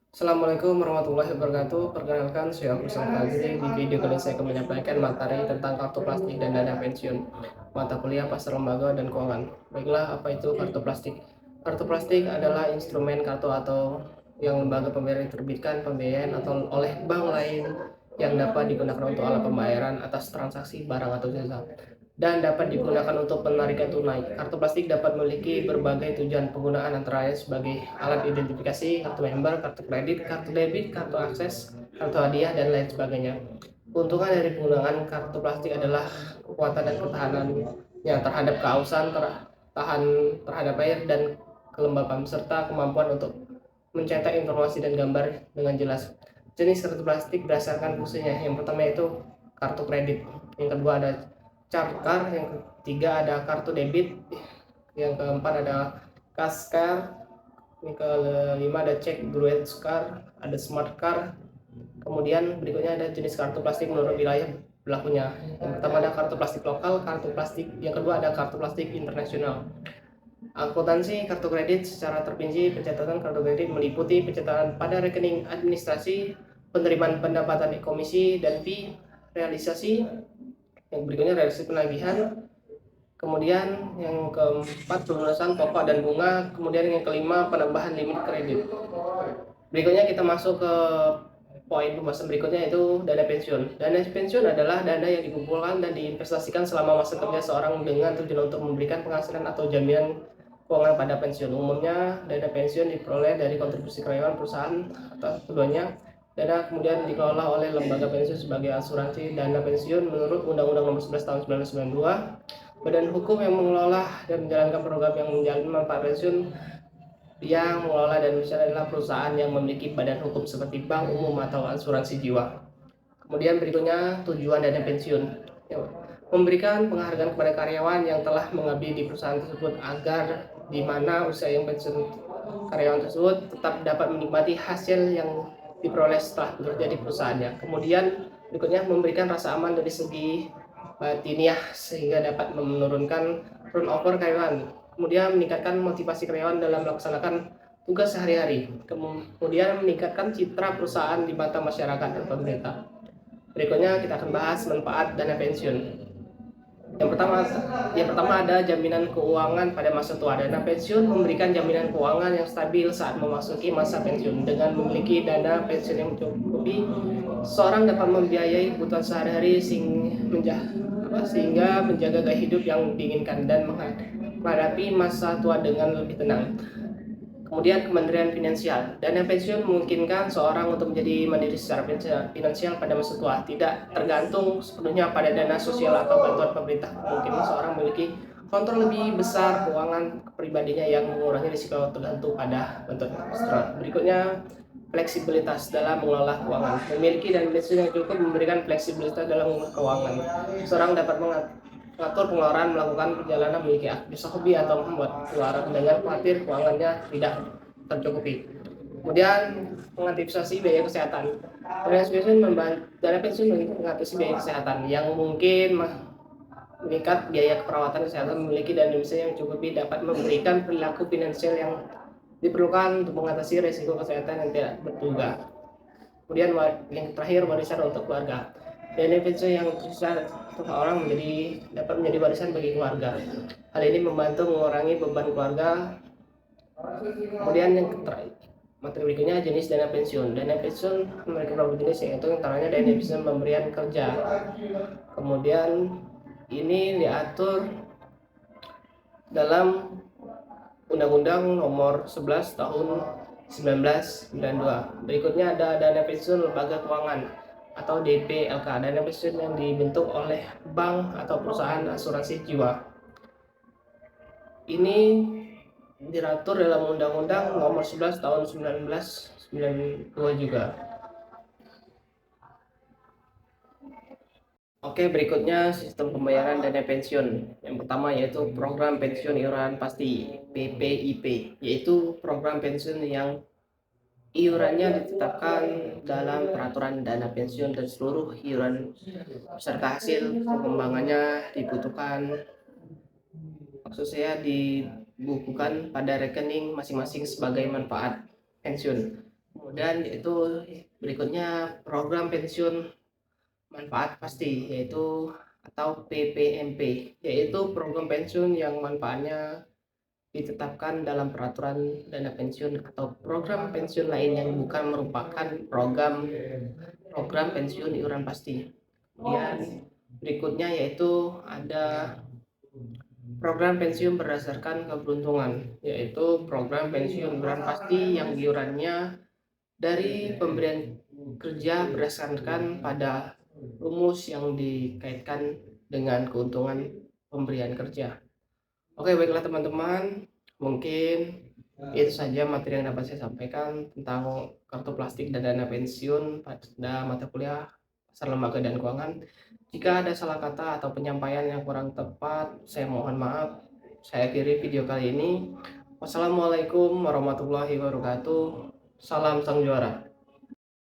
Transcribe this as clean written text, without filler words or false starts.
Assalamualaikum warahmatullahi wabarakatuh. Perkenalkan, saya Agus Fajri. Di video kali ini saya akan menyampaikan materi tentang kartu plastik dan dana pensiun, mata kuliah pasar lembaga dan keuangan. Baiklah, apa itu kartu plastik? Kartu plastik adalah instrumen kartu atau yang lembaga pembayaran terbitkan pembiayaan atau oleh bank lain yang dapat digunakan untuk alat pembayaran atas transaksi barang atau jasa dan dapat digunakan untuk penarikan tunai. Kartu plastik dapat memiliki berbagai tujuan penggunaan, antara lain sebagai alat identifikasi, kartu member, kartu kredit, kartu debit, kartu akses, kartu hadiah, dan lain sebagainya. Keuntungan dari penggunaan kartu plastik adalah kekuatan dan ketahanannya terhadap keausan, tahan terhadap air dan kelembapan, serta kemampuan untuk mencetak informasi dan gambar dengan jelas. Jenis kartu plastik berdasarkan fungsinya. Yang pertama itu kartu kredit, yang kedua ada Carkar, yang ketiga ada kartu debit, yang keempat ada cash card, yang kelima ada check grade card, ada smart card. Kemudian berikutnya ada jenis kartu plastik menurut wilayah berlakunya. Yang pertama ada kartu plastik lokal, kartu plastik yang kedua ada kartu plastik internasional. Akuntansi kartu kredit secara terperinci. Pencatatan kartu kredit meliputi pencatatan pada rekening administrasi, penerimaan pendapatan komisi dan fee, realisasi. Yang berikutnya realisasi penagihan. Kemudian yang keempat pelunasan pokok dan bunga. Kemudian yang kelima penambahan limit kredit. Berikutnya kita masuk ke poin pembahasan berikutnya, yaitu dana pensiun. Dana pensiun adalah dana yang dikumpulkan dan diinvestasikan selama masa kerja seorang dengan tujuan untuk memberikan penghasilan atau jaminan keuangan pada pensiun. Umumnya dana pensiun diperoleh dari kontribusi karyawan perusahaan atau keduanya. Dana kemudian dikelola oleh lembaga pensiun sebagai asuransi dana pensiun menurut Undang-Undang Nomor 11 Tahun 1992. Badan hukum yang mengelola dan menjalankan program yang menjalin manfaat pensiun yang mengelola dan misalnya adalah perusahaan yang memiliki badan hukum seperti bank umum atau asuransi jiwa. Kemudian berikutnya tujuan dana pensiun. Memberikan penghargaan kepada karyawan yang telah mengabdi di perusahaan tersebut agar di mana usia yang pensiun karyawan tersebut tetap dapat menikmati hasil yang diperoleh setelah bekerja di perusahaannya. Kemudian berikutnya memberikan rasa aman dari segi batiniah sehingga dapat menurunkan turnover karyawan. Kemudian meningkatkan motivasi karyawan dalam melaksanakan tugas sehari-hari. Kemudian meningkatkan citra perusahaan di mata masyarakat dan pemerintah. Berikutnya kita akan bahas manfaat dana pensiun. Yang pertama, ada jaminan keuangan pada masa tua. Dana pensiun memberikan jaminan keuangan yang stabil saat memasuki masa pensiun. Dengan memiliki dana pensiun yang mencukupi, seorang dapat membiayai kebutuhan sehari-hari sehingga menjaga gaya hidup yang diinginkan dan menghadapi masa tua dengan lebih tenang. Kemudian Kementerian Finansial. Dana pensiun memungkinkan seorang untuk menjadi mandiri secara finansial pada masa tua, tidak tergantung sepenuhnya pada dana sosial atau bantuan pemerintah. Mungkin seorang memiliki kontrol lebih besar keuangan pribadinya yang mengurangi risiko tergantung pada bantuan eksternal. Berikutnya fleksibilitas dalam mengelola keuangan. Memiliki dana pensiun yang cukup memberikan fleksibilitas dalam mengelola keuangan. Seorang dapat mengatur pengeluaran, melakukan perjalanan, memiliki aktivitas hobi, atau membuat pengeluaran dengan khawatir keuangannya tidak tercukupi. Kemudian mengantisipasi biaya kesehatan. Dana pensiun mengantisipasi biaya kesehatan yang mungkin meningkat biaya perawatan kesehatan. Memiliki dana pensiun yang cukup dapat memberikan perilaku finansial yang diperlukan untuk mengatasi risiko kesehatan yang tidak terduga. Kemudian yang terakhir, warisan untuk keluarga. Dana pensiun yang tersisa seseorang dapat menjadi warisan bagi keluarga. Hal ini membantu mengurangi beban keluarga. Kemudian yang materi berikutnya jenis dana pensiun. Dana pensiun memiliki beberapa jenis, yaitu antaranya dana pensiun pemberian kerja. Kemudian ini diatur dalam Undang-Undang Nomor 11 Tahun 1992. Berikutnya ada dana pensiun lembaga keuangan atau DPLK, dana pensiun yang dibentuk oleh bank atau perusahaan asuransi jiwa. Ini diatur dalam Undang-Undang Nomor 11 Tahun 1992 juga. Oke, berikutnya sistem pembayaran dana pensiun. Yang pertama yaitu program pensiun iuran pasti (PPIP), yaitu program pensiun yang iurannya ditetapkan dalam peraturan dana pensiun dan seluruh iuran beserta hasil pengembangannya dibukukan pada rekening masing-masing sebagai manfaat pensiun. Kemudian yaitu berikutnya program pensiun manfaat pasti, yaitu atau PPMP, yaitu program pensiun yang manfaatnya ditetapkan dalam peraturan dana pensiun atau program pensiun lain yang bukan merupakan program program pensiun iuran pasti. Kemudian berikutnya yaitu ada program pensiun berdasarkan keberuntungan, yaitu program pensiun iuran pasti yang iurannya dari pemberian kerja berdasarkan pada rumus yang dikaitkan dengan keuntungan pemberian kerja. Oke, baiklah teman-teman, mungkin itu saja materi yang dapat saya sampaikan tentang kartu plastik dan dana pensiun pada mata kuliah Pasar Lembaga dan Keuangan. Jika ada salah kata atau penyampaian yang kurang tepat, saya mohon maaf. Saya akhiri video kali ini. Wassalamualaikum warahmatullahi wabarakatuh. Salam sang juara.